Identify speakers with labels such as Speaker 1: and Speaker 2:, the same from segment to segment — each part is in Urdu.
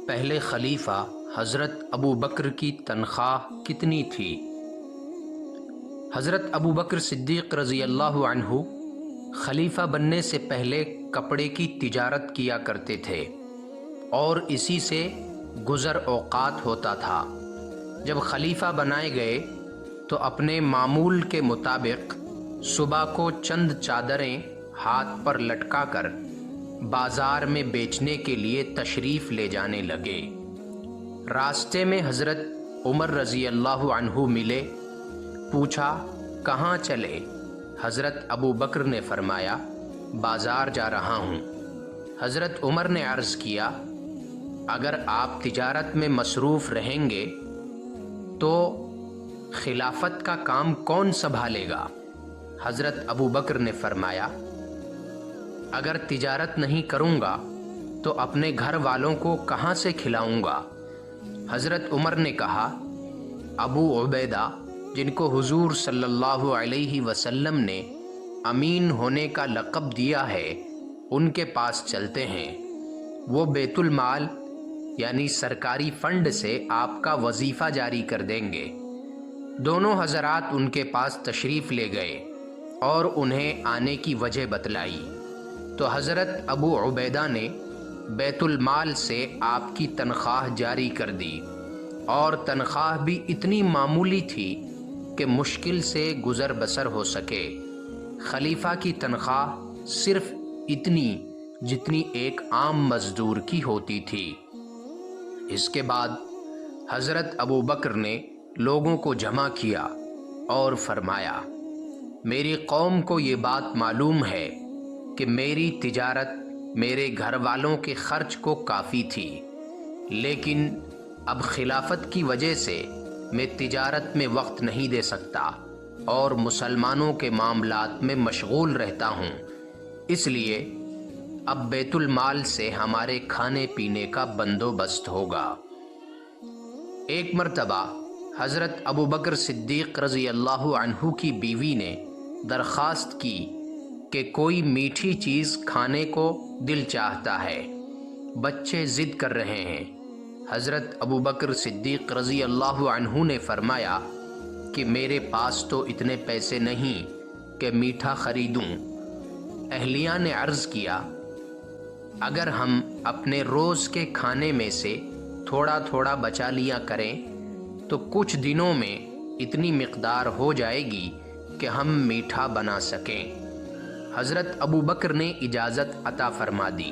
Speaker 1: پہلے خلیفہ حضرت ابو بکر کی تنخواہ کتنی تھی؟ حضرت ابو بکر صدیق رضی اللہ عنہ خلیفہ بننے سے پہلے کپڑے کی تجارت کیا کرتے تھے اور اسی سے گزر اوقات ہوتا تھا۔ جب خلیفہ بنائے گئے تو اپنے معمول کے مطابق صبح کو چند چادریں ہاتھ پر لٹکا کر بازار میں بیچنے کے لیے تشریف لے جانے لگے۔ راستے میں حضرت عمر رضی اللہ عنہ ملے۔ پوچھا کہاں چلے؟ حضرت ابو بکر نے فرمایا بازار جا رہا ہوں۔ حضرت عمر نے عرض کیا اگر آپ تجارت میں مصروف رہیں گے تو خلافت کا کام کون سنبھالے گا؟ حضرت ابو بکر نے فرمایا اگر تجارت نہیں کروں گا تو اپنے گھر والوں کو کہاں سے کھلاؤں گا؟ حضرت عمر نے کہا ابو عبیدہ جن کو حضور صلی اللہ علیہ وسلم نے امین ہونے کا لقب دیا ہے ان کے پاس چلتے ہیں، وہ بیت المال یعنی سرکاری فنڈ سے آپ کا وظیفہ جاری کر دیں گے۔ دونوں حضرات ان کے پاس تشریف لے گئے اور انہیں آنے کی وجہ بتلائی تو حضرت ابو عبیدہ نے بیت المال سے آپ کی تنخواہ جاری کر دی، اور تنخواہ بھی اتنی معمولی تھی کہ مشکل سے گزر بسر ہو سکے۔ خلیفہ کی تنخواہ صرف اتنی جتنی ایک عام مزدور کی ہوتی تھی۔ اس کے بعد حضرت ابو بکر نے لوگوں کو جمع کیا اور فرمایا میری قوم کو یہ بات معلوم ہے کہ میری تجارت میرے گھر والوں کے خرچ کو کافی تھی، لیکن اب خلافت کی وجہ سے میں تجارت میں وقت نہیں دے سکتا اور مسلمانوں کے معاملات میں مشغول رہتا ہوں، اس لیے اب بیت المال سے ہمارے کھانے پینے کا بندوبست ہوگا۔ ایک مرتبہ حضرت ابو بکر صدیق رضی اللہ عنہ کی بیوی نے درخواست کی کہ کوئی میٹھی چیز کھانے کو دل چاہتا ہے، بچے ضد کر رہے ہیں۔ حضرت ابو بکر صدیق رضی اللہ عنہ نے فرمایا کہ میرے پاس تو اتنے پیسے نہیں کہ میٹھا خریدوں۔ اہلیہ نے عرض کیا اگر ہم اپنے روز کے کھانے میں سے تھوڑا تھوڑا بچا لیا کریں تو کچھ دنوں میں اتنی مقدار ہو جائے گی کہ ہم میٹھا بنا سکیں۔ حضرت ابو بکر نے اجازت عطا فرما دی۔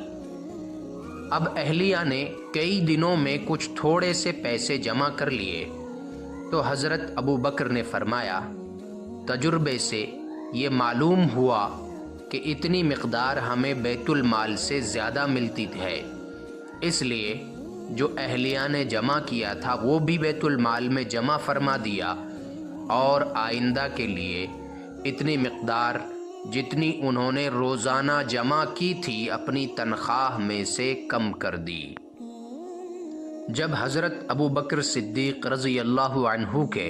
Speaker 1: اب اہلیہ نے کئی دنوں میں کچھ تھوڑے سے پیسے جمع کر لیے تو حضرت ابو بکر نے فرمایا تجربے سے یہ معلوم ہوا کہ اتنی مقدار ہمیں بیت المال سے زیادہ ملتی ہے، اس لیے جو اہلیہ نے جمع کیا تھا وہ بھی بیت المال میں جمع فرما دیا، اور آئندہ کے لیے اتنی مقدار جتنی انہوں نے روزانہ جمع کی تھی اپنی تنخواہ میں سے کم کر دی۔ جب حضرت ابو بکر صدیق رضی اللہ عنہ کے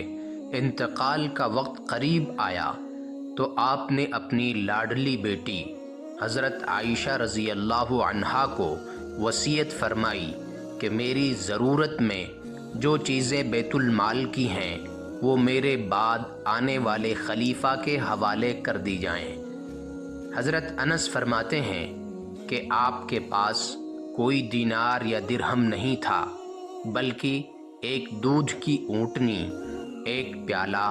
Speaker 1: انتقال کا وقت قریب آیا تو آپ نے اپنی لاڈلی بیٹی حضرت عائشہ رضی اللہ عنہا کو وصیت فرمائی کہ میری ضرورت میں جو چیزیں بیت المال کی ہیں وہ میرے بعد آنے والے خلیفہ کے حوالے کر دی جائیں۔ حضرت انس فرماتے ہیں کہ آپ کے پاس کوئی دینار یا درہم نہیں تھا، بلکہ ایک دودھ کی اونٹنی، ایک پیالہ،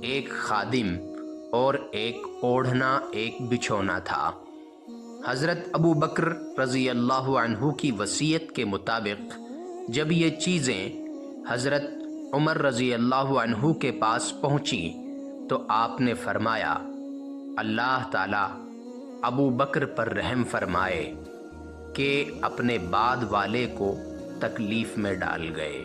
Speaker 1: ایک خادم اور ایک اوڑھنا، ایک بچھونا تھا۔ حضرت ابو بکر رضی اللہ عنہ کی وصیت کے مطابق جب یہ چیزیں حضرت عمر رضی اللہ عنہ کے پاس پہنچیں تو آپ نے فرمایا اللہ تعالی ابو بکر پر رحم فرمائے کہ اپنے بعد والے کو تکلیف میں ڈال گئے۔